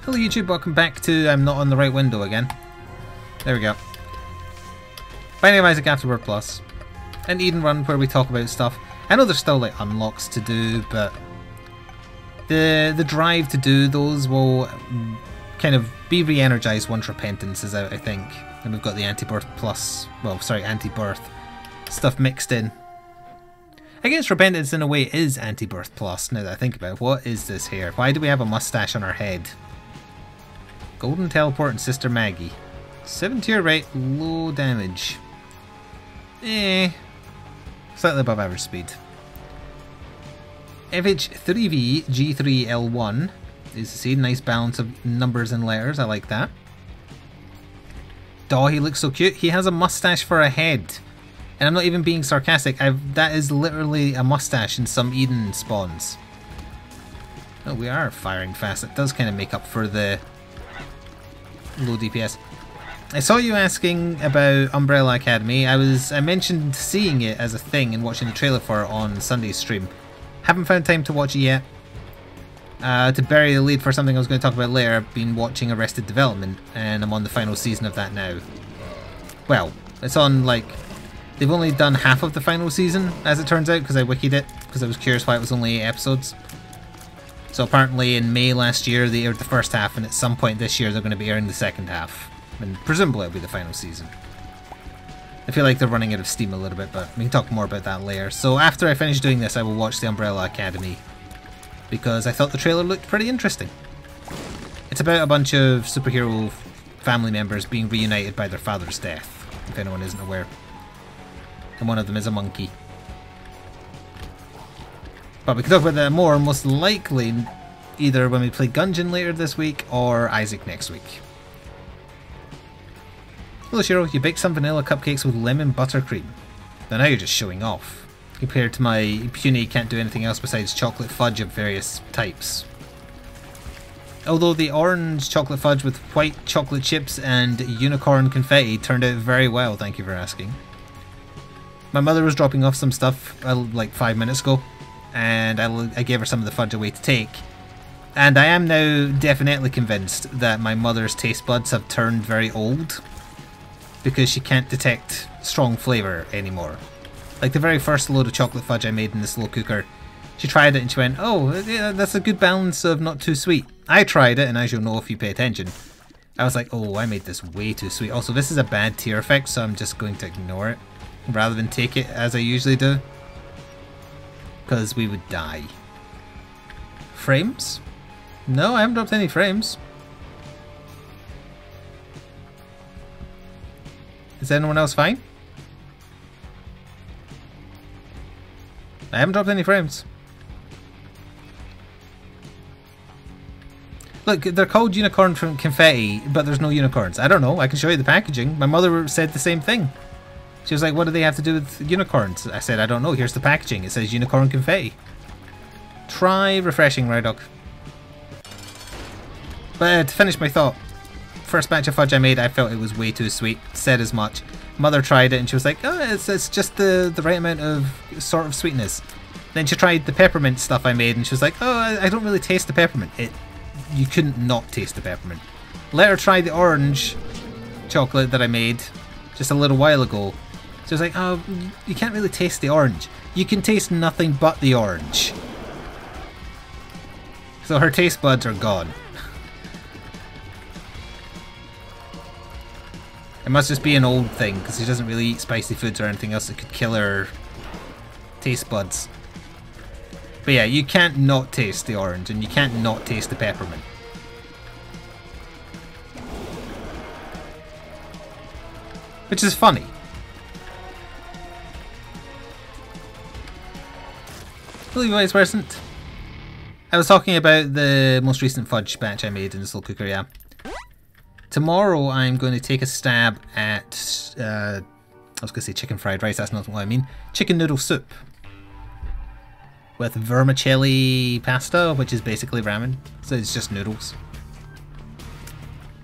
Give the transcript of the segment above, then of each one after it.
Hello YouTube, welcome back to I'm not on the right window again. There we go. Binding of Isaac Afterbirth Plus. An Eden run where we talk about stuff. I know there's still like unlocks to do, but the drive to do those will kind of be re-energized once Repentance is out, I think. And we've got the Anti-Birth Plus, well sorry, Anti-Birth stuff mixed in. I guess Repentance in a way is Anti-Birth Plus, now that I think about it. What is this here? Why do we have a mustache on our head? Golden Teleport and Sister Maggie. 7 tier rate, low damage. Slightly above average speed. FH3V G3L1 is to see, nice balance of numbers and letters, I like that. Daw, he looks so cute. He has a mustache for a head. And I'm not even being sarcastic, that is literally a mustache in some Eden spawns. Oh, we are firing fast. It does kind of make up for the low DPS. I saw you asking about Umbrella Academy. I mentioned seeing it as a thing and watching the trailer for it on Sunday's stream. Haven't found time to watch it yet. To bury the lead for something I was going to talk about later, I've been watching Arrested Development and I'm on the final season of that now. Well, it's on like... They've only done half of the final season, as it turns out, because I wikied it, because I was curious why it was only 8 episodes. So apparently in May last year they aired the first half, and at some point this year they're going to be airing the second half. And presumably it'll be the final season. I feel like they're running out of steam a little bit, but we can talk more about that later. So after I finish doing this, I will watch the Umbrella Academy, because I thought the trailer looked pretty interesting. It's about a bunch of superhero family members being reunited by their father's death, if anyone isn't aware. And one of them is a monkey. But we can talk about that more, most likely either when we play Gungeon later this week or Isaac next week. Hello Shiro, you baked some vanilla cupcakes with lemon buttercream. Now you're just showing off. Compared to my puny can't do anything else besides chocolate fudge of various types. Although the orange chocolate fudge with white chocolate chips and unicorn confetti turned out very well, thank you for asking. My mother was dropping off some stuff like 5 minutes ago, and I gave her some of the fudge away to take. And I am now definitely convinced that my mother's taste buds have turned very old, because she can't detect strong flavour anymore. Like the very first load of chocolate fudge I made in the slow cooker, she tried it and she went, oh, yeah, that's a good balance of not too sweet. I tried it, and as you'll know if you pay attention, I was like, oh, I made this way too sweet. Also, this is a bad tear effect, so I'm just going to ignore it, rather than take it as I usually do, because we would die. Frames? No, I haven't dropped any frames. Is anyone else fine? I haven't dropped any frames. Look, they're called unicorn confetti, but there's no unicorns. I don't know, I can show you the packaging. My mother said the same thing. She was like, what do they have to do with unicorns? I said, I don't know, here's the packaging. It says unicorn confetti. Try refreshing, Rydog. But to finish my thought, first batch of fudge I made, I felt it was way too sweet. Said as much. Mother tried it and she was like, oh, it's just the right amount of sort of sweetness. Then she tried the peppermint stuff I made and she was like, oh, I don't really taste the peppermint. You couldn't not taste the peppermint. Let her try the orange chocolate that I made just a little while ago. She was like, oh, you can't really taste the orange. You can taste nothing but the orange. So her taste buds are gone. It must just be an old thing, because she doesn't really eat spicy foods or anything else that could kill her taste buds. But yeah, you can't not taste the orange, and you can't not taste the peppermint. Which is funny. Levi's present. I was talking about the most recent fudge batch I made in this little cooker, yeah. Tomorrow I'm going to take a stab at, I was going to say chicken fried rice, that's not what I mean. Chicken noodle soup. With vermicelli pasta, which is basically ramen. So it's just noodles.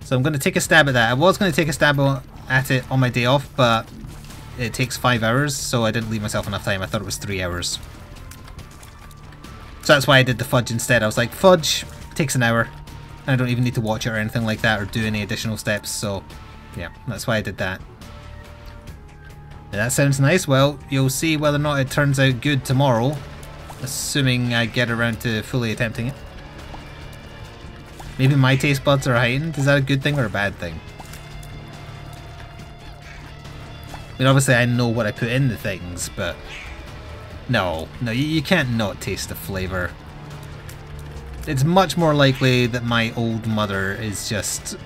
So I'm going to take a stab at that. I was going to take a stab at it on my day off, but it takes 5 hours, so I didn't leave myself enough time. I thought it was 3 hours. So that's why I did the fudge instead. I was like, fudge takes an hour. I don't even need to watch it or anything like that or do any additional steps, so yeah, that's why I did that. Yeah, that sounds nice. Well, you'll see whether or not it turns out good tomorrow, assuming I get around to fully attempting it. Maybe my taste buds are heightened. Is that a good thing or a bad thing? I mean, obviously I know what I put in the things, but no, you can't not taste the flavour. It's much more likely that my old mother is just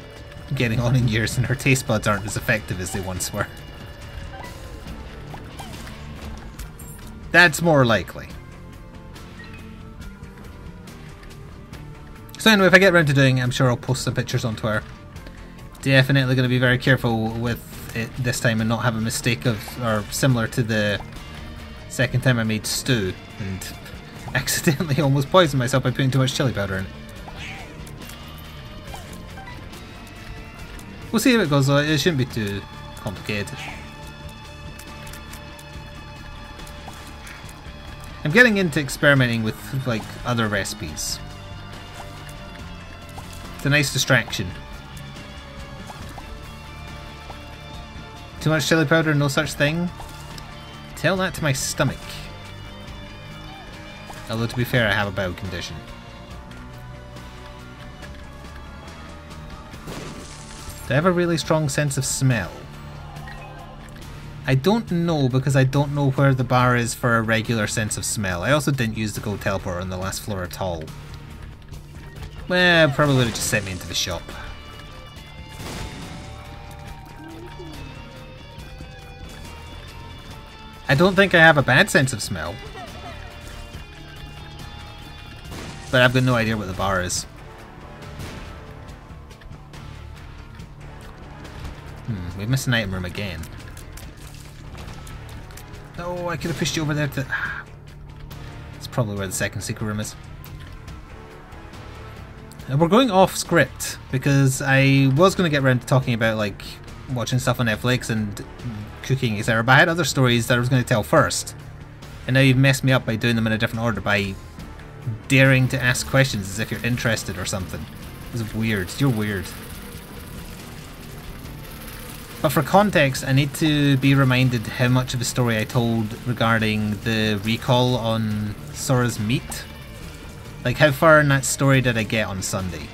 getting on in years and her taste buds aren't as effective as they once were. That's more likely. So anyway, if I get around to doing it, I'm sure I'll post some pictures on Twitter. Definitely going to be very careful with it this time and not have a mistake or similar to the second time I made stew and accidentally almost poisoned myself by putting too much chili powder in it. We'll see how it goes though, it shouldn't be too complicated. I'm getting into experimenting with like other recipes. It's a nice distraction. Too much chili powder, no such thing? Tell that to my stomach. Although to be fair, I have a bowel condition. Do I have a really strong sense of smell? I don't know because I don't know where the bar is for a regular sense of smell. I also didn't use the gold teleporter on the last floor at all. Well, probably would have just sent me into the shop. I don't think I have a bad sense of smell. But I've got no idea what the bar is. We've missed an item room again. Oh, I could have pushed you over there to... That's probably where the second secret room is. We're going off script because I was going to get around to talking about like watching stuff on Netflix and cooking, etc. But I had other stories that I was going to tell first. And now you've messed me up by doing them in a different order by daring to ask questions as if you're interested or something. This is weird. You're weird. But for context, I need to be reminded how much of a story I told regarding the recall on Sora's meat. Like, how far in that story did I get on Sunday?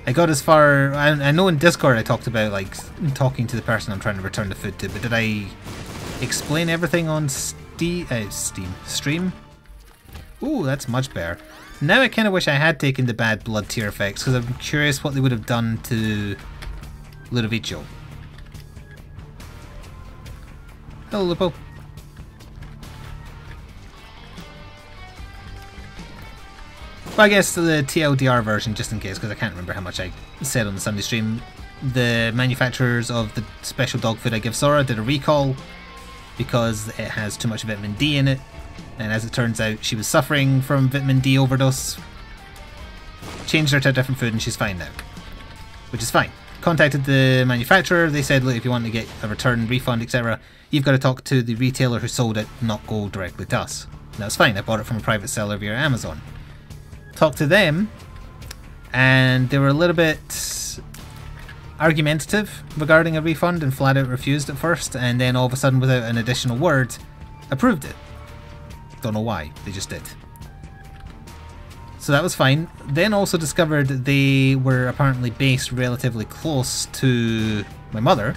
I got as far... I know in Discord I talked about, like, talking to the person I'm trying to return the food to, but did I explain everything on stream? Ooh, that's much better. Now I kind of wish I had taken the bad blood tear effects, because I'm curious what they would have done to Ludovico. Hello, Lupo. Well, I guess the TLDR version, just in case, because I can't remember how much I said on the Sunday stream. The manufacturers of the special dog food I give Sora did a recall because it has too much vitamin D in it, and as it turns out she was suffering from vitamin D overdose. Changed her to a different food and she's fine now, which is fine. Contacted the manufacturer, they said, look, if you want to get a return, refund, etc., you've got to talk to the retailer who sold it, not go directly to us. And that's fine, I bought it from a private seller via Amazon. Talked to them, and they were a little bit argumentative regarding a refund and flat out refused at first, and then all of a sudden, without an additional word, approved it. Don't know why, they just did. So that was fine. Then also discovered they were apparently based relatively close to my mother.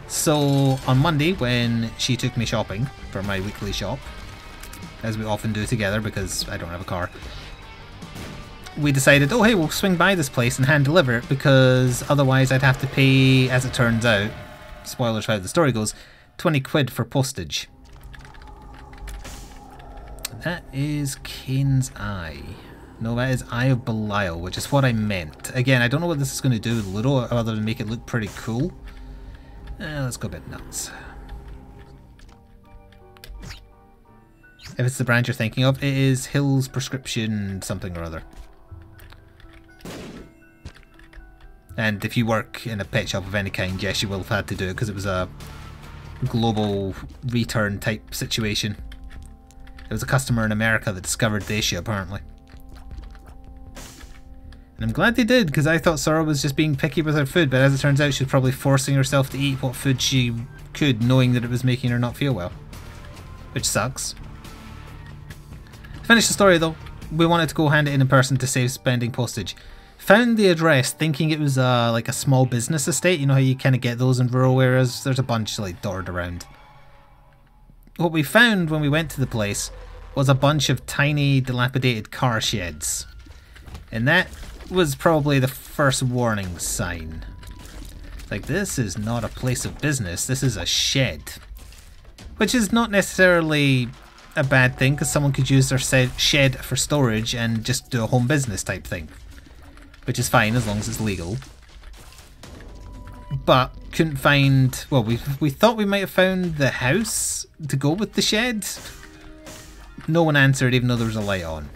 So on Monday, when she took me shopping for my weekly shop, as we often do together because I don't have a car, we decided, oh hey, we'll swing by this place and hand deliver it, because otherwise I'd have to pay, as it turns out, spoilers for how the story goes, 20 quid for postage. That is Kane's Eye. No, that is Eye of Belial, which is what I meant. Again, I don't know what this is going to do with Ludo other than make it look pretty cool. Let's go a bit nuts. If it's the brand you're thinking of, it is Hill's Prescription something or other. And if you work in a pet shop of any kind, yes, you will have had to do it because it was a global return type situation. There was a customer in America that discovered the issue, apparently. And I'm glad they did, because I thought Sora was just being picky with her food, but as it turns out she's probably forcing herself to eat what food she could, knowing that it was making her not feel well. Which sucks. To finish the story though, we wanted to go hand it in person to save spending postage. Found the address thinking it was like a small business estate. You know how you kind of get those in rural areas? There's a bunch like dotted around. What we found when we went to the place was a bunch of tiny dilapidated car sheds. And that was probably the first warning sign. Like, this is not a place of business, this is a shed. Which is not necessarily a bad thing, because someone could use their shed for storage and just do a home business type thing. Which is fine as long as it's legal. But couldn't find... Well, we thought we might have found the house to go with the shed. No one answered even though there was a light on.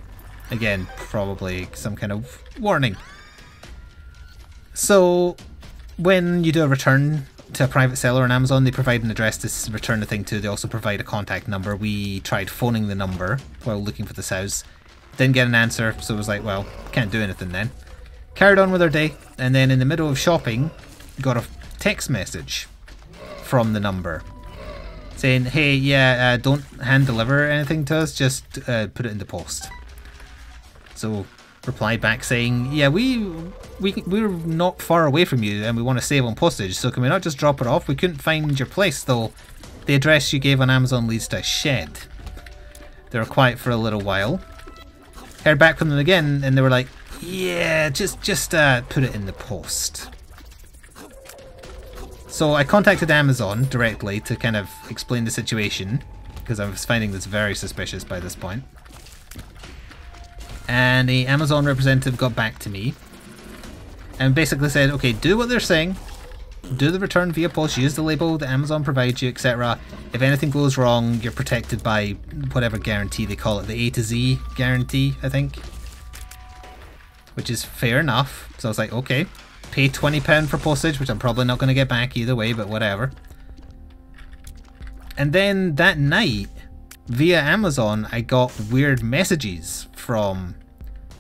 Again, probably some kind of warning. So, when you do a return to a private seller on Amazon, they provide an address to return the thing to. They also provide a contact number. We tried phoning the number while looking for this house. Didn't get an answer, so it was like, well, can't do anything then. Carried on with our day, and then in the middle of shopping, got a text message from the number saying, hey, yeah, don't hand deliver anything to us, just put it in the post. So, replied back saying, yeah, we're not far away from you and we want to save on postage, so can we not just drop it off? We couldn't find your place though. The address you gave on Amazon leads to a shed. They were quiet for a little while. Heard back from them again and they were like, yeah, just put it in the post. So I contacted Amazon directly to kind of explain the situation, because I was finding this very suspicious by this point. And the Amazon representative got back to me and basically said, okay, do what they're saying, do the return via post, use the label that Amazon provides you, etc. If anything goes wrong, you're protected by whatever guarantee they call it, the A to Z guarantee, I think. Which is fair enough. So I was like, okay, pay £20 for postage, which I'm probably not going to get back either way, but whatever. And then that night, via Amazon, I got weird messages from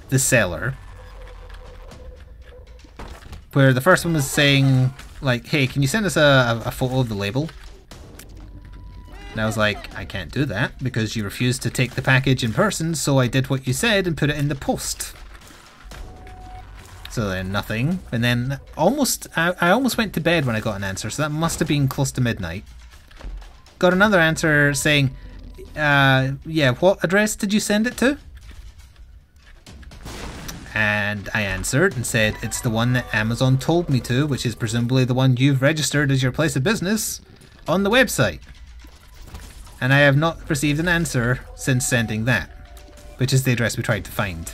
the seller. Where the first one was saying, like, hey, can you send us a photo of the label? And I was like, I can't do that because you refused to take the package in person, so I did what you said and put it in the post. So then nothing, and then I almost went to bed when I got an answer, so that must have been close to midnight. Got another answer saying, yeah, what address did you send it to? And I answered and said, it's the one that Amazon told me to, which is presumably the one you've registered as your place of business on the website. And I have not received an answer since sending that, which is the address we tried to find.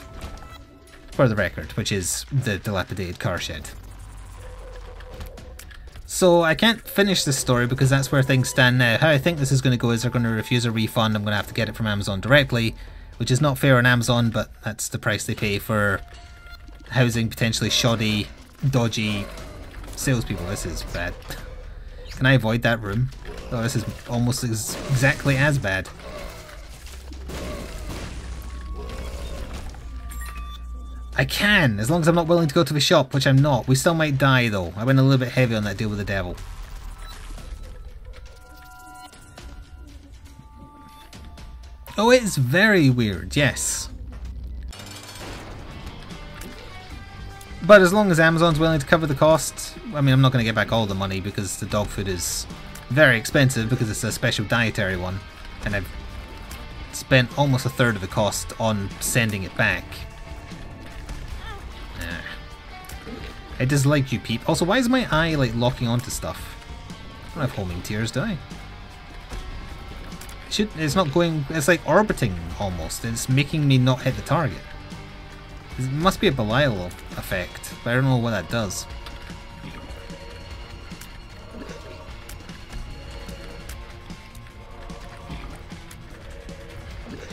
For the record, which is the dilapidated car shed. So I can't finish this story because that's where things stand now. How I think this is going to go is they're going to refuse a refund. I'm going to have to get it from Amazon directly, which is not fair on Amazon, but that's the price they pay for housing potentially shoddy, dodgy salespeople. This is bad. Can I avoid that room? Oh, this is almost exactly as bad. I can, as long as I'm not willing to go to the shop, which I'm not. We still might die though. I went a little bit heavy on that deal with the devil. Oh, it's very weird, yes. But as long as Amazon's willing to cover the cost, I mean, I'm not going to get back all the money because the dog food is very expensive because it's a special dietary one. And I've spent almost a third of the cost on sending it back. I dislike you, Peep. Also, why is my eye like locking onto stuff? I don't have homing tears, do I? It's not going. It's like orbiting almost. It's making me not hit the target. It must be a Belial effect, but I don't know what that does.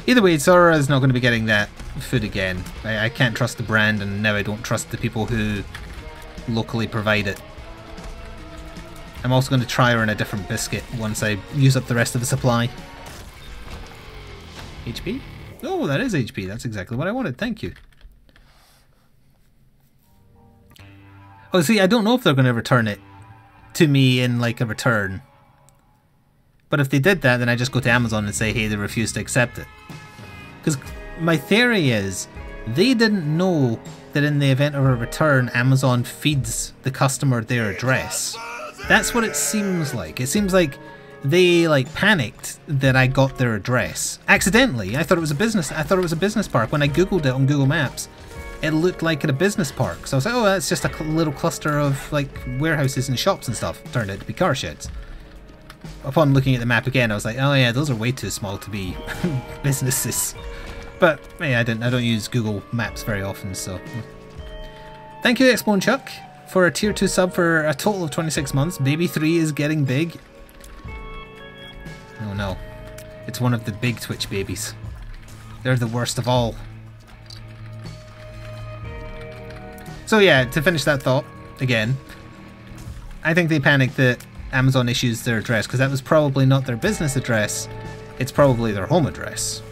Either way, Sora is not going to be getting that food again. I can't trust the brand, and now I don't trust the people who locally provide it. I'm also going to try her in a different biscuit once I use up the rest of the supply. HP? Oh, that is HP. That's exactly what I wanted. Thank you. Oh, see, I don't know if they're going to return it to me in like a return. But if they did that, then I just go to Amazon and say, hey, they refuse to accept it. Because my theory is, they didn't know that in the event of a return, Amazon feeds the customer their address. That's what it seems like. It seems like they like panicked that I got their address accidentally. I thought it was a business. I thought it was a business park. When I googled it on Google Maps, it looked like a business park. So I was like, oh, that's just a little cluster of like warehouses and shops and stuff. Turned out to be car sheds. Upon looking at the map again, I was like, oh yeah, those are way too small to be businesses. But yeah, I don't use Google Maps very often, so. Thank you, Expo and Chuck, for a tier 2 sub for a total of 26 months. Baby 3 is getting big. Oh no. It's one of the big Twitch babies. They're the worst of all. So yeah, to finish that thought, again, I think they panicked that Amazon issues their address, because that was probably not their business address, it's probably their home address.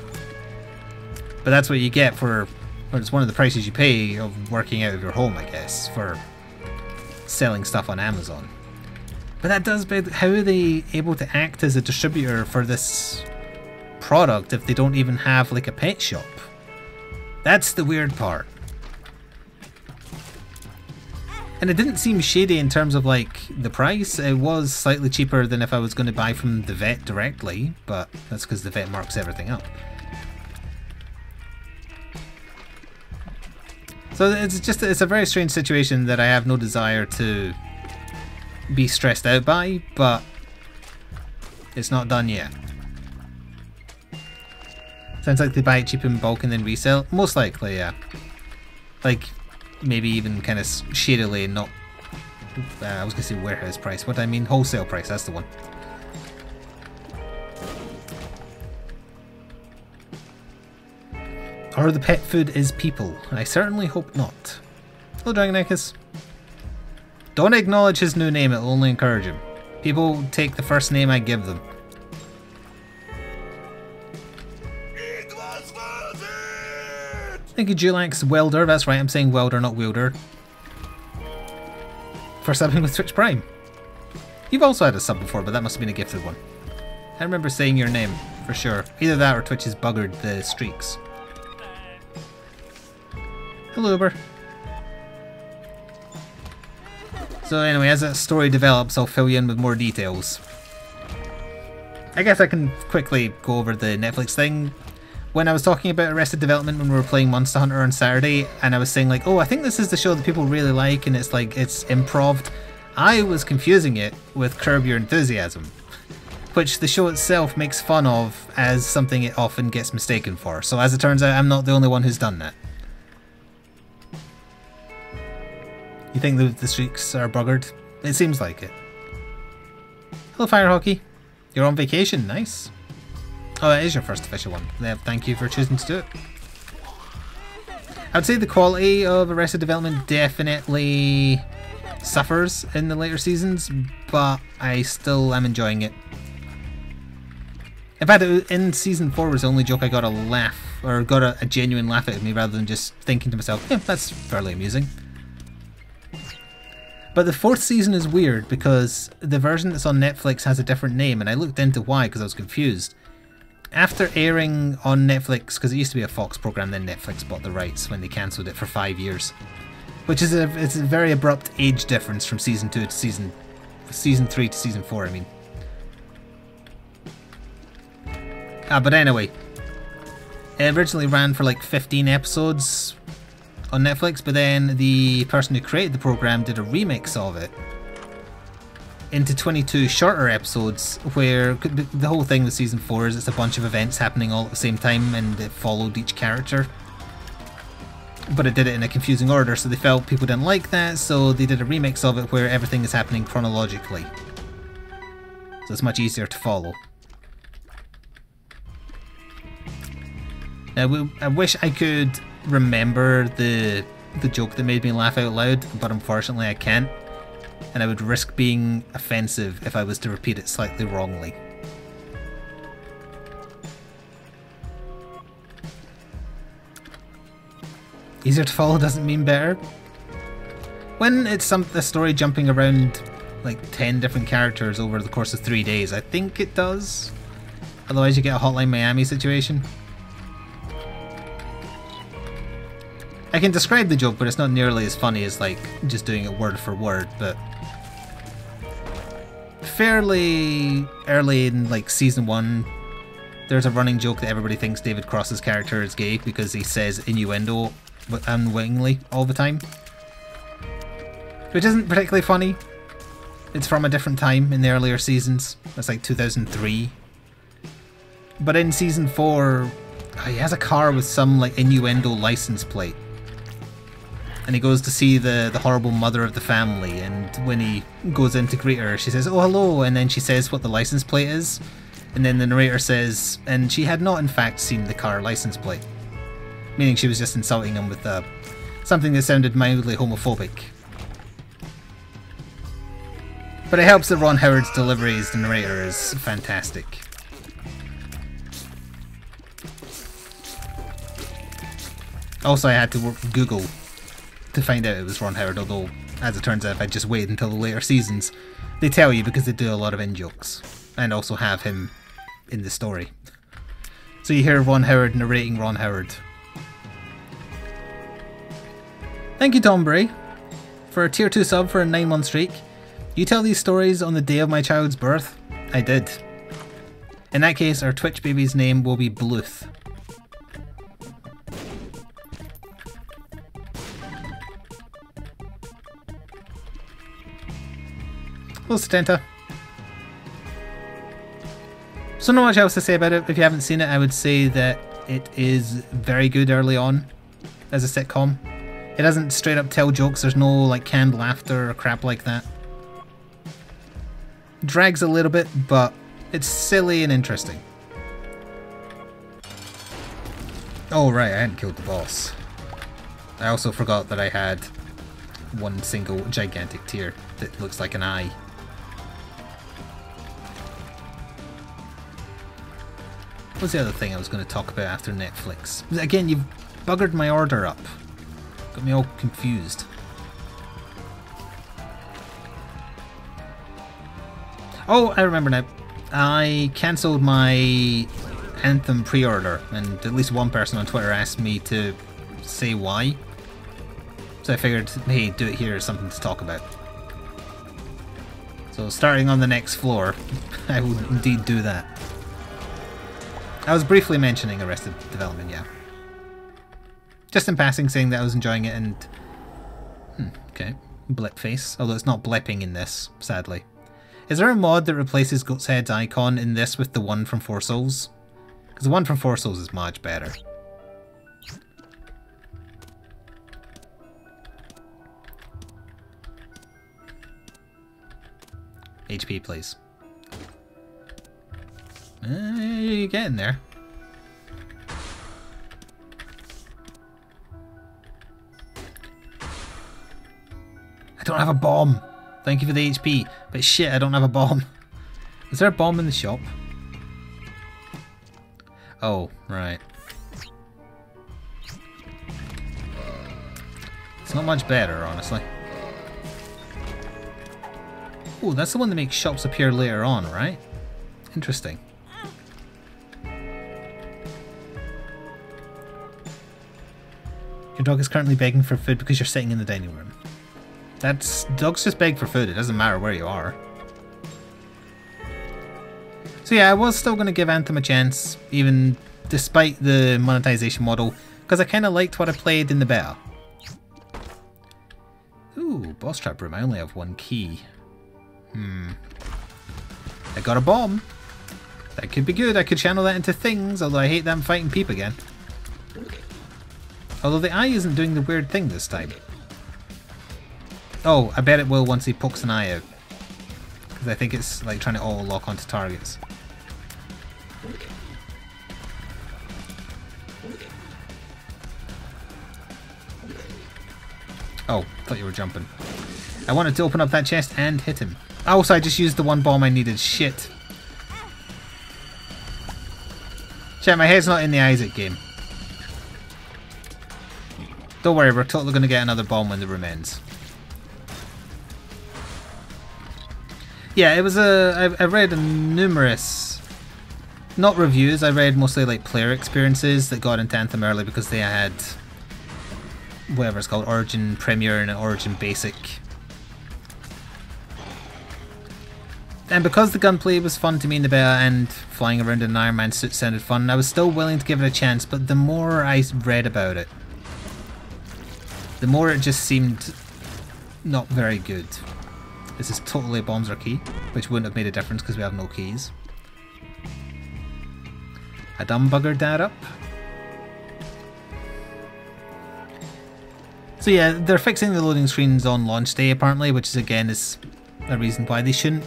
But that's what you get for, or it's one of the prices you pay of working out of your home, I guess, for selling stuff on Amazon. But that does beg, how are they able to act as a distributor for this product if they don't even have like a pet shop? That's the weird part. And it didn't seem shady in terms of like the price. It was slightly cheaper than if I was going to buy from the vet directly, but that's because the vet marks everything up. So it's a very strange situation that I have no desire to be stressed out by, but it's not done yet. Sounds like they buy it cheap in bulk and then resell. Most likely, yeah. Like, maybe even kind of shadily, not... I was going to say warehouse price. What do I mean? Wholesale price, that's the one. Or the pet food is people. I certainly hope not. Hello, Dragonecus. Don't acknowledge his new name, it'll only encourage him. People take the first name I give them. Thank you, Julax Welder. That's right, I'm saying welder, not wielder. For subbing with Twitch Prime. You've also had a sub before, but that must have been a gifted one. I remember saying your name, for sure. Either that or Twitch has buggered the streaks. Hello, Uber. So anyway, as that story develops, I'll fill you in with more details. I guess I can quickly go over the Netflix thing. When I was talking about Arrested Development when we were playing Monster Hunter on Saturday, and I was saying like, oh, I think this is the show that people really like, and it's like, it's improv. I was confusing it with Curb Your Enthusiasm, which the show itself makes fun of as something it often gets mistaken for. So as it turns out, I'm not the only one who's done that. You think the streaks are buggered? It seems like it. Hello, Fire Hockey. You're on vacation, nice. Oh, that is your first official one. Thank you for choosing to do it. I would say the quality of Arrested Development definitely suffers in the later seasons, but I still am enjoying it. In fact, in season 4 was the only joke I got a laugh, or got a genuine laugh out of me rather than just thinking to myself, yeah, that's fairly amusing. But the 4th season is weird because the version that's on Netflix has a different name, and I looked into why because I was confused. After airing on Netflix, because it used to be a Fox program, then Netflix bought the rights when they cancelled it for 5 years. Which is it's a very abrupt age difference from season 2 to season 3 to season 4, I mean. But anyway, it originally ran for like 15 episodes on Netflix, but then the person who created the program did a remix of it into 22 shorter episodes, where the whole thing with season 4 is it's a bunch of events happening all at the same time and it followed each character. But it did it in a confusing order, so they felt people didn't like that, so they did a remix of it where everything is happening chronologically. So it's much easier to follow. Now, I wish I could remember the joke that made me laugh out loud, but unfortunately I can't, and I would risk being offensive if I was to repeat it slightly wrongly. Easier to follow doesn't mean better. When it's a story jumping around like 10 different characters over the course of 3 days, I think it does. Otherwise you get a Hotline Miami situation. I can describe the joke, but it's not nearly as funny as like just doing it word for word, but fairly early in like season 1 there's a running joke that everybody thinks David Cross's character is gay because he says innuendo unwittingly all the time. Which isn't particularly funny. It's from a different time in the earlier seasons. That's like 2003. But in season 4, he has a car with some like innuendo license plate. And he goes to see the horrible mother of the family, and when he goes in to greet her, she says, "Oh, hello," and then she says what the license plate is. And then the narrator says, and she had not in fact seen the car license plate. Meaning she was just insulting him with something that sounded mildly homophobic. But it helps that Ron Howard's delivery as the narrator is fantastic. Also, I had to Google to find out it was Ron Howard, although, as it turns out, if I just wait until the later seasons, they tell you because they do a lot of in-jokes, and also have him in the story. So you hear Ron Howard narrating Ron Howard. Thank you, Tom Bray, for a tier 2 sub for a 9-month streak. You tell these stories on the day of my child's birth? I did. In that case, our Twitch baby's name will be Bluth. Hello, Stenta. So not much else to say about it. If you haven't seen it, I would say that it is very good early on as a sitcom. It doesn't straight up tell jokes, there's no like canned laughter or crap like that. It drags a little bit, but it's silly and interesting. Oh right, I hadn't killed the boss. I also forgot that I had one single gigantic tear that looks like an eye. What's the other thing I was going to talk about after Netflix? Again, you've buggered my order up. Got me all confused. Oh, I remember now. I cancelled my Anthem pre-order, and at least one person on Twitter asked me to say why. So I figured, hey, do it here, something to talk about. So starting on the next floor, I will indeed do that. I was briefly mentioning Arrested Development, yeah. Just in passing, saying that I was enjoying it and... okay. Blip face. Although it's not blipping in this, sadly. Is there a mod that replaces Goat's Head's icon in this with the one from Four Souls? Because the one from Four Souls is much better. HP, please. You're getting there. I don't have a bomb. Thank you for the HP. But shit, I don't have a bomb. Is there a bomb in the shop? Oh, right. It's not much better, honestly. Oh, that's the one that makes shops appear later on, right? Interesting. Your dog is currently begging for food because you're sitting in the dining room. Dogs just beg for food, it doesn't matter where you are. So yeah, I was still going to give Anthem a chance, even despite the monetization model, because I kind of liked what I played in the beta. Ooh, boss trap room, I only have one key. I got a bomb. That could be good, I could channel that into things, although I hate them fighting Peep again. Although the eye isn't doing the weird thing this time. Oh, I bet it will once he pokes an eye out. Because I think it's like trying to auto-lock onto targets. Oh, thought you were jumping. I wanted to open up that chest and hit him. Also, I just used the one bomb I needed. Shit. Chat, my head's not in the Isaac game. Don't worry, we're totally going to get another bomb when the room ends. Yeah, it was I read numerous, not reviews, I read mostly like player experiences that got into Anthem early because they had whatever it's called, Origin Premier and Origin Basic. And because the gunplay was fun to me in the beta and flying around in an Iron Man suit sounded fun, I was still willing to give it a chance, but the more I read about it, the more it just seemed not very good. This is totally a bombs or key, which wouldn't have made a difference because we have no keys. I dumb buggered that up. So yeah, they're fixing the loading screens on launch day apparently, which is again is a reason why they shouldn't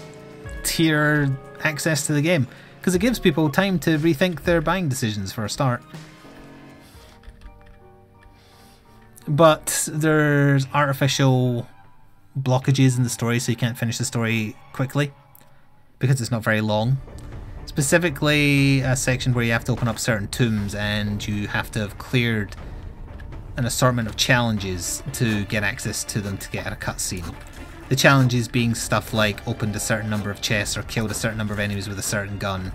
tier access to the game, because it gives people time to rethink their buying decisions for a start. But there's artificial blockages in the story, so you can't finish the story quickly because it's not very long. Specifically a section where you have to open up certain tombs and you have to have cleared an assortment of challenges to get access to them to get a cutscene. The challenges being stuff like opened a certain number of chests or killed a certain number of enemies with a certain gun.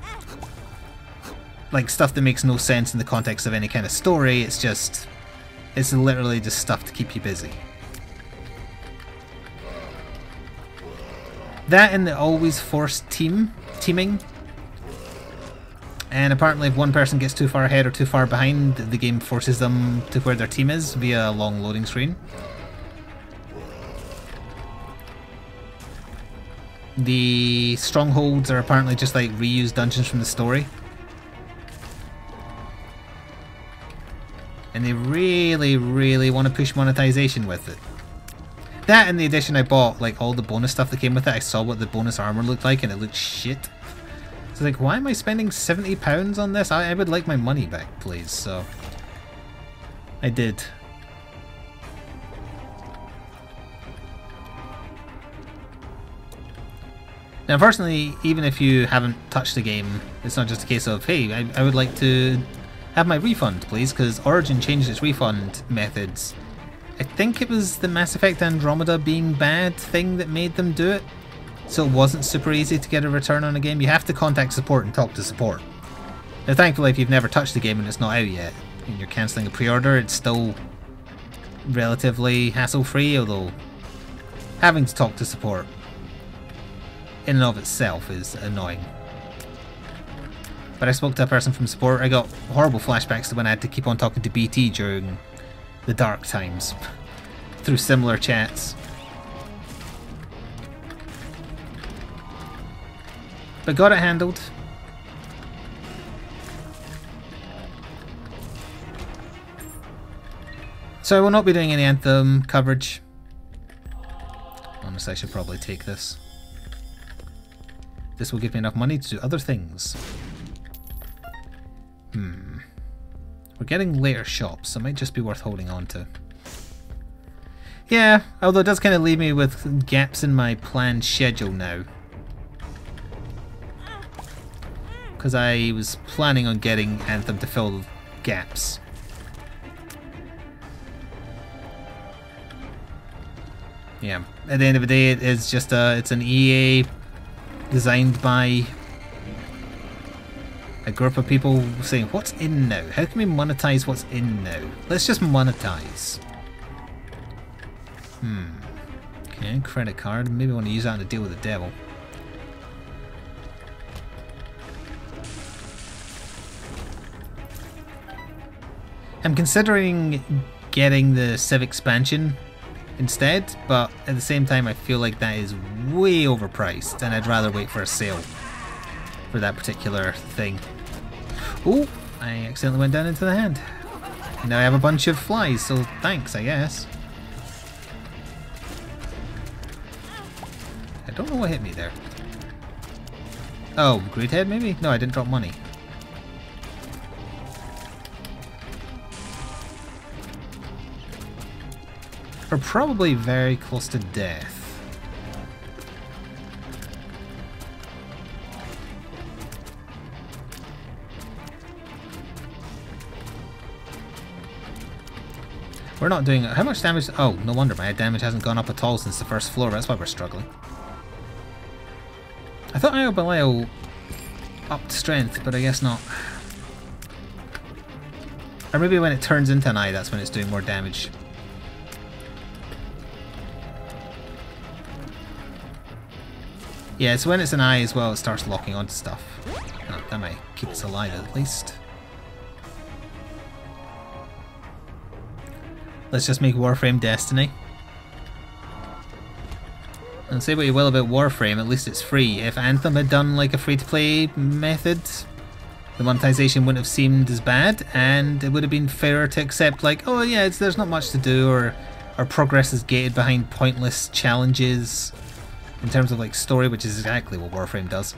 Like stuff that makes no sense in the context of any kind of story, it's literally just stuff to keep you busy. That and the always forced teaming. And apparently if one person gets too far ahead or too far behind, the game forces them to where their team is via a long loading screen. The strongholds are apparently just like reused dungeons from the story. And they really, really want to push monetization with it. That and the edition I bought, like all the bonus stuff that came with it, I saw what the bonus armor looked like and it looked shit. So like, why am I spending £70 on this? I would like my money back, please. So I did. Now, unfortunately, even if you haven't touched the game, it's not just a case of, hey, I would like to have my refund, please, because Origin changed its refund methods. I think it was the Mass Effect Andromeda being bad thing that made them do it. So it wasn't super easy to get a return on a game. You have to contact support and talk to support. Now, thankfully, if you've never touched the game and it's not out yet, and you're cancelling a pre-order, it's still relatively hassle-free, although having to talk to support in and of itself is annoying. But I spoke to a person from support. I got horrible flashbacks to when I had to keep on talking to BT during the dark times through similar chats. But got it handled. So I will not be doing any Anthem coverage. Honestly, I should probably take this. This will give me enough money to do other things. We're getting later shops, so it might just be worth holding on to. Yeah, although it does kind of leave me with gaps in my planned schedule now. Because I was planning on getting Anthem to fill gaps. Yeah, at the end of the day, it's just it's an EA designed by a group of people saying, what's in now? How can we monetize what's in now? Let's just monetize. Okay, credit card. Maybe I want to use that to deal with the devil. I'm considering getting the Civ expansion instead, but at the same time I feel like that is way overpriced and I'd rather wait for a sale for that particular thing. Oh, I accidentally went down into the hand. And now I have a bunch of flies, so thanks, I guess. I don't know what hit me there. Oh, great head maybe? No, I didn't drop money. We're probably very close to death. We're not doing... How much damage... Oh, no wonder my damage hasn't gone up at all since the first floor. That's why we're struggling. I thought Io Belial upped strength, but I guess not. Or maybe when it turns into an eye, that's when it's doing more damage. Yeah, so when it's an eye as well, it starts locking onto stuff. Oh, that might keep us alive at least. Let's just make Warframe Destiny. And say what you will about Warframe, at least it's free. If Anthem had done like a free-to-play method, the monetization wouldn't have seemed as bad, and it would have been fairer to accept like, oh yeah, there's not much to do, or progress is gated behind pointless challenges in terms of like story, which is exactly what Warframe does.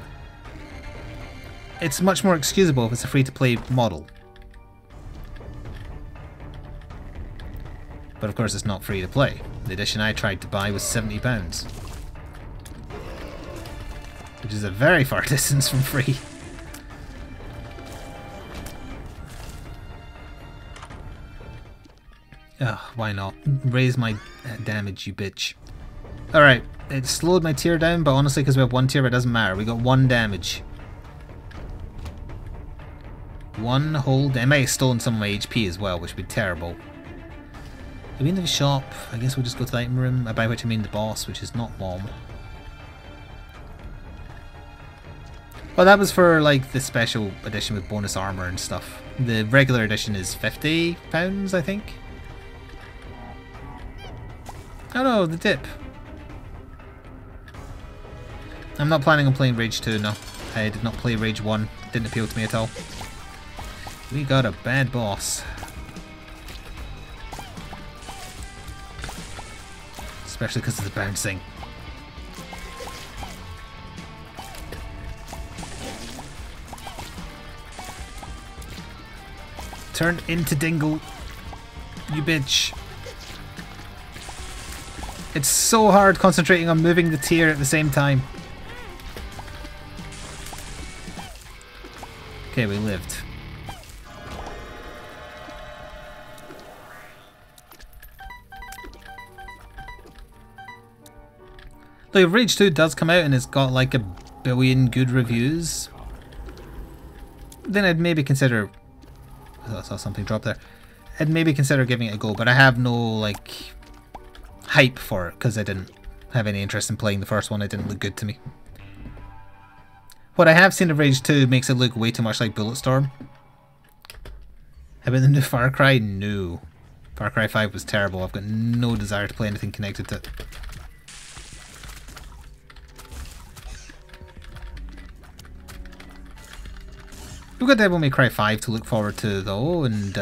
It's much more excusable if it's a free-to-play model. But of course it's not free to play. The edition I tried to buy was £70. Which is a very far distance from free. Ugh, why not? Raise my damage, you bitch. Alright, it slowed my tier down, but honestly because we have one tier it doesn't matter. We got 1 damage. 1 whole damage. I might have stolen some of my HP as well, which would be terrible. Are we in the shop? I guess we'll just go to the item room, by which I mean the boss, which is not Mom. Well, that was for like the special edition with bonus armor and stuff. The regular edition is £50, I think. Oh no, the dip. I'm not planning on playing Rage 2, no. I did not play Rage 1. Didn't appeal to me at all. We got a bad boss. Especially because of the bouncing. Turn into Dingle, you bitch. It's so hard concentrating on moving the tier at the same time. Okay, we lived. Look, if Rage 2 does come out and it's got like 1 billion good reviews, then I'd maybe consider... I saw something drop there. I'd maybe consider giving it a go, but I have no like hype for it because I didn't have any interest in playing the first one. It didn't look good to me. What I have seen of Rage 2 makes it look way too much like Bulletstorm. How about the new Far Cry? No. Far Cry 5 was terrible. I've got no desire to play anything connected to it. We've got Devil May Cry 5 to look forward to though, and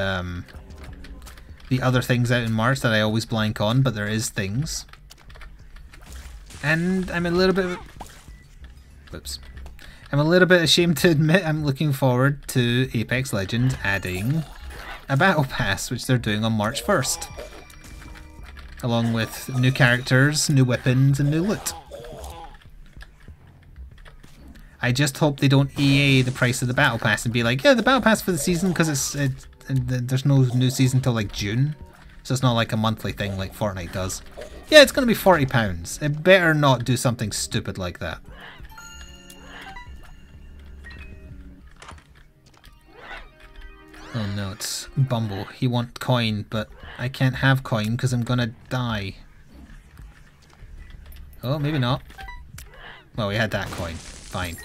the other things out in March that I always blank on, but there is things. And I'm a little bit... Whoops. I'm a little bit ashamed to admit I'm looking forward to Apex Legends adding a Battle Pass, which they're doing on March 1st. Along with new characters, new weapons, and new loot. I just hope they don't EA the price of the Battle Pass and be like, yeah, the Battle Pass for the season, because there's no new season till like June. So it's not like a monthly thing like Fortnite does. Yeah, it's going to be £40. It better not do something stupid like that. Oh no, it's Bumble. He wants coin, but I can't have coin because I'm going to die. Oh, maybe not. Well, we had that coin. Fine.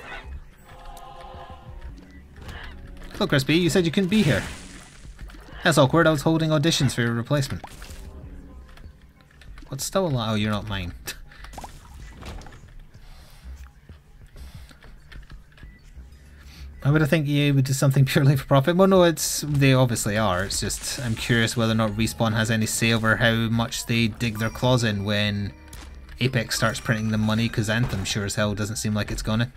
Hello, Crispy. You said you couldn't be here. That's awkward. I was holding auditions for your replacement. What's still alive? Oh, you're not mine. I would think EA would do something purely for profit. Well, no, they obviously are. It's just I'm curious whether or not Respawn has any say over how much they dig their claws in when Apex starts printing them money, because Anthem sure as hell doesn't seem like it's gonna.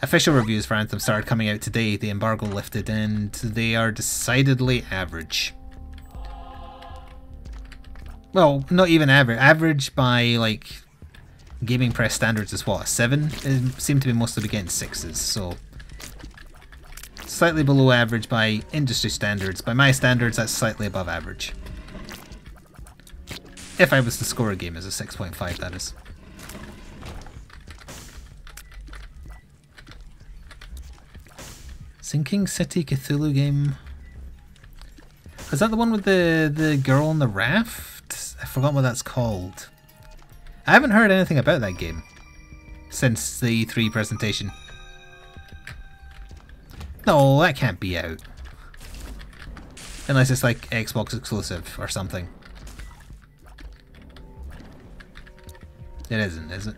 Official reviews for Anthem started coming out today. The embargo lifted and they are decidedly average. Well, not even average. Average by like gaming press standards is what, a 7? It seemed to be mostly be getting 6s, so slightly below average by industry standards. By my standards, that's slightly above average. If I was to score a game as a 6.5, that is. Sinking City Cthulhu game. Is that the one with the girl on the raft? I forgot what that's called. I haven't heard anything about that game since the E3 presentation. No, that can't be out. Unless it's like Xbox exclusive or something. It isn't, is it?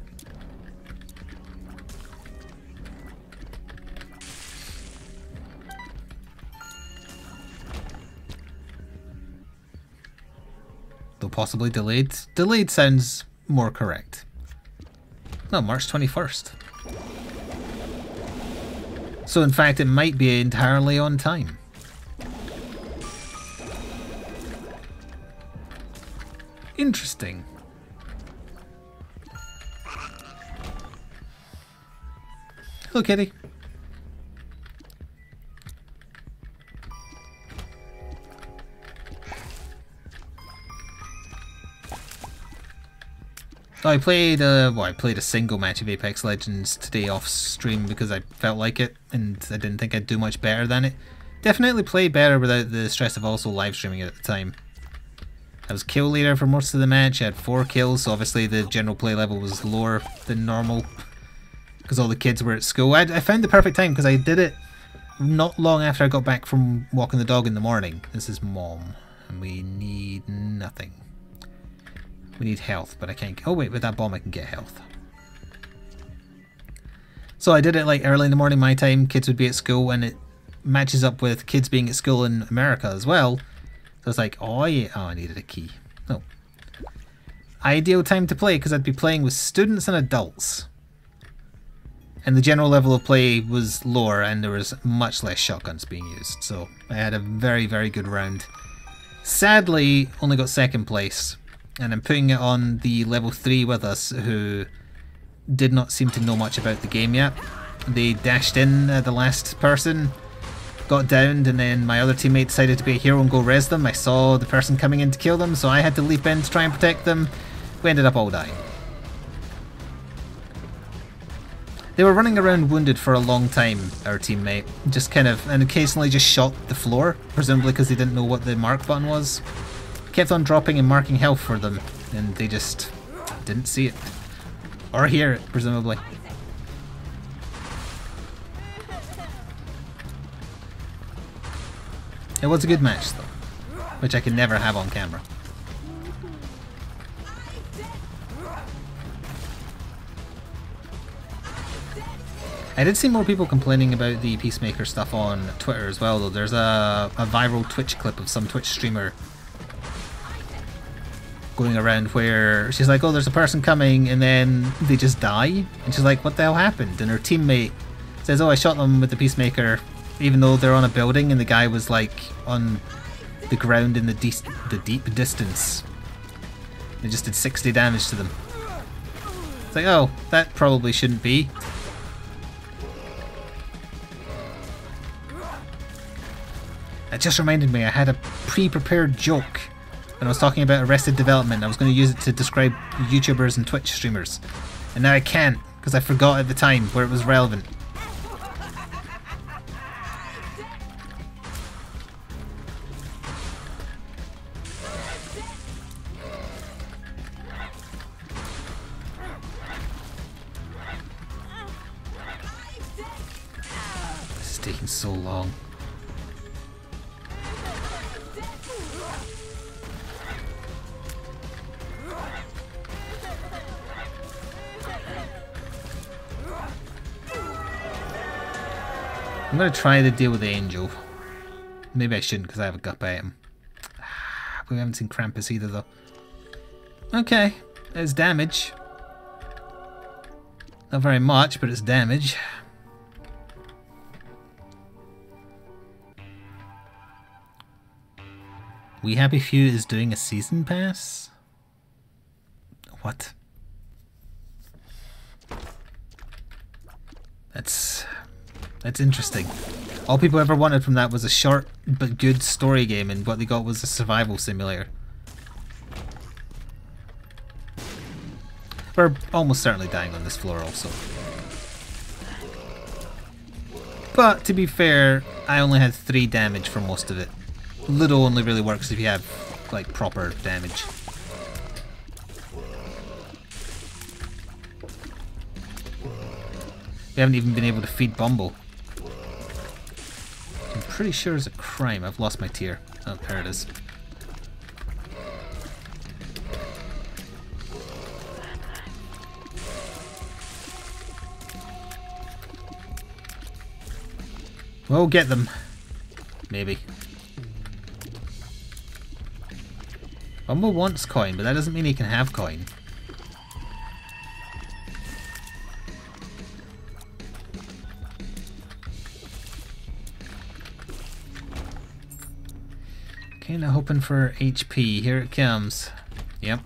Though possibly delayed. Delayed sounds more correct. No, March 21st. So in fact it might be entirely on time. Interesting. Hello, kitty. So I played I played a single match of Apex Legends today off stream because I felt like it and I didn't think I'd do much better than it. Definitely played better without the stress of also live streaming it at the time. I was kill leader for most of the match. I had 4 kills, so obviously the general play level was lower than normal because all the kids were at school. I found the perfect time because I did it not long after I got back from walking the dog in the morning. This is Mom, and we need nothing. We need health, but I can't. Oh wait, with that bomb I can get health. So I did it like early in the morning my time. Kids would be at school, and it matches up with kids being at school in America as well. So it's like, oh yeah, oh I needed a key. No. Ideal time to play because I'd be playing with students and adults. And the general level of play was lower and there was much less shotguns being used. So I had a very, very good round. Sadly, only got second place. And I'm putting it on the level 3 with us who did not seem to know much about the game yet. They dashed in the last person, got downed, and then my other teammate decided to be a hero and go res them. I saw the person coming in to kill them, so I had to leap in to try and protect them. We ended up all dying. They were running around wounded for a long time, our teammate. Just kind of, and occasionally just shot the floor, presumably because they didn't know what the mark button was. Kept on dropping and marking health for them, and they just didn't see it. Or hear it, presumably. It was a good match, though, which I can never have on camera. I did see more people complaining about the Peacemaker stuff on Twitter as well, though. There's a viral Twitch clip of some Twitch streamer going around where she's like, oh, there's a person coming, and then they just die. And she's like, what the hell happened? And her teammate says, oh, I shot them with the Peacemaker, even though they're on a building, and the guy was like on the ground in the deep distance. It just did 60 damage to them. It's like, oh, that probably shouldn't be. It just reminded me, I had a pre-prepared joke when I was talking about Arrested Development. I was going to use it to describe YouTubers and Twitch streamers. And now I can't, because I forgot at the time where it was relevant. This is taking so long. I'm going to try to deal with the Angel. Maybe I shouldn't because I have a gut item. We haven't seen Krampus either though. Okay, there's damage. Not very much, but it's damage. We Happy Few is doing a season pass? What? That's interesting. All people ever wanted from that was a short but good story game, and what they got was a survival simulator. We're almost certainly dying on this floor also. But to be fair, I only had 3 damage for most of it. Ludo only really works if you have like proper damage. We haven't even been able to feed Bumble. I'm pretty sure it's a crime. I've lost my tier. Oh, there it is. We'll get them. Maybe. Bumble wants coin, but that doesn't mean he can have coin. Kinda hoping for HP. Here it comes. Yep.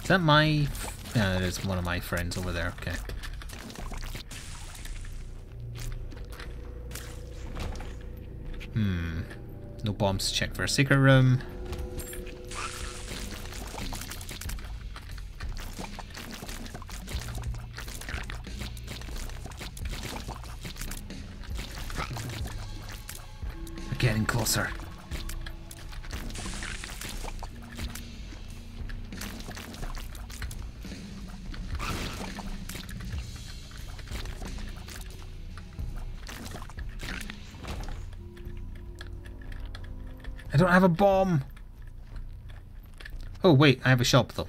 Is that my... No, it is one of my friends over there. Okay. No bombs to check for a secret room. We're getting closer. I don't have a bomb. Oh wait, I have a shop though.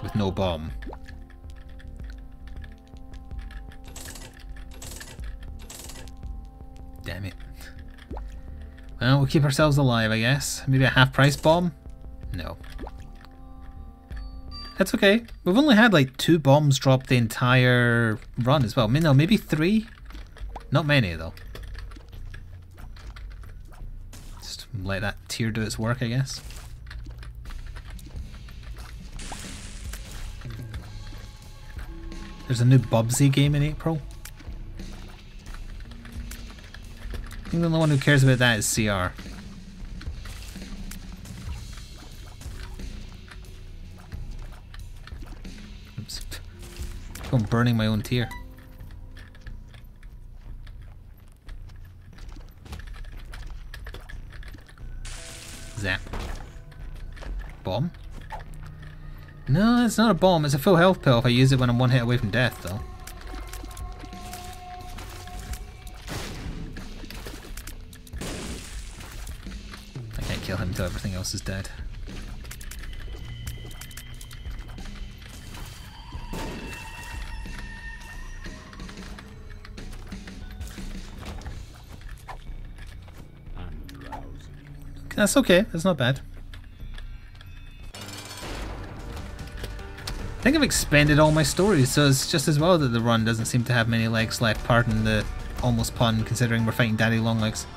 With no bomb. Damn it. Well, we'll keep ourselves alive, I guess. Maybe a half-price bomb? No. That's okay. We've only had like 2 bombs drop the entire run as well. I mean, no, maybe 3? Not many though. Let that tier do its work, I guess. There's a new Bubsy game in April. I think the only one who cares about that is CR. Oops. I'm burning my own tier. Zap. Bomb? No, it's not a bomb. It's a full health pill if I use it when I'm 1 hit away from death, though. I can't kill him until everything else is dead. That's okay, that's not bad. I think I've expended all my stories, so it's just as well that the run doesn't seem to have many legs left, pardon the almost pun, considering we're fighting Daddy Longlegs.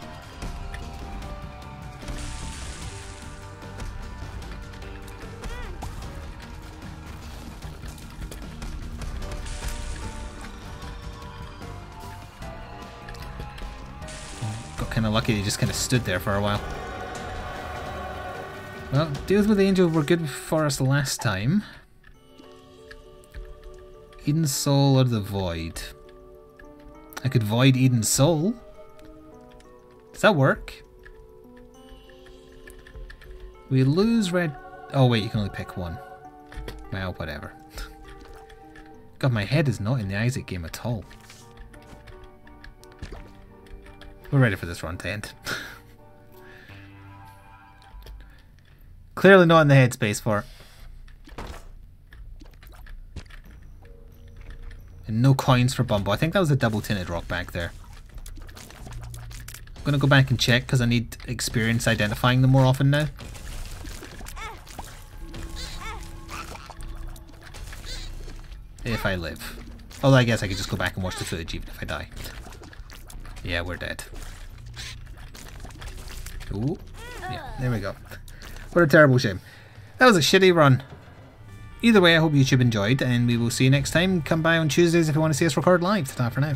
Got kind of lucky, they just kind of stood there for a while. Well, deals with the angel were good for us last time. Eden's soul or the void? I could void Eden's soul. Does that work? We lose red... Oh wait, you can only pick one. Well, whatever. God, my head is not in the Isaac game at all. We're ready for this run to end. Clearly not in the headspace for it. And no coins for Bumble. I think that was a double tinted rock back there. I'm going to go back and check because I need experience identifying them more often now. If I live. Although I guess I could just go back and watch the footage even if I die. Yeah, we're dead. Ooh. Yeah, there we go. What a terrible shame. That was a shitty run. Either way, I hope YouTube enjoyed, and we will see you next time. Come by on Tuesdays if you want to see us record live. Ta-ta for now.